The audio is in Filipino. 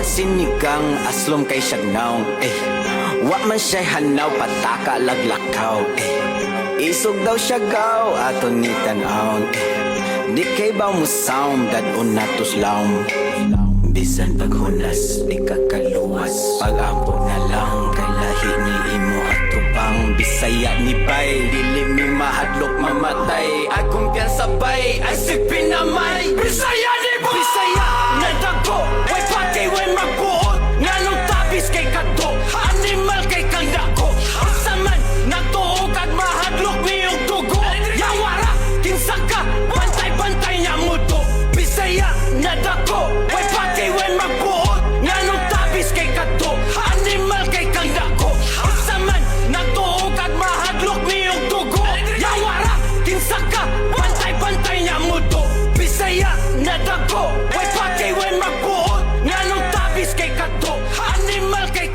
sinigang aslom kay siyagnaw. Wa man siya'y hanaw, pataka laglakaw. Isog daw siya gaw, aton ni tanaw. Di kay ba mo sound, dadon natos laom. Bisan paghunas, di ka kaluwas. Pag-ampo na lang, kay lahi ni imo at tubang. Bisaya ni bay, dili mi mahadlok mamatay. Akong piyansa bay, ay sipin namay. Bisaya ni bay, Bisaya na dago, way pati way magbuot. Nganong tapis kay kadto, animal kay kandako. Asaman, nagtuog at mahadlok niyong tugo. Yawara, kinsa ka, bantay-bantay niya muto. Bisaya na dago, way pati way magbuot. Nganong tapis kay kadto, animal kay kandako. Asaman, nagtuog at mahadlok niyong tugo. Yawara, kinsa ka, bantay-bantay niya muto. Bisaya na dago, way pati way magbuot. Nganong tapis kay kadto, animal kay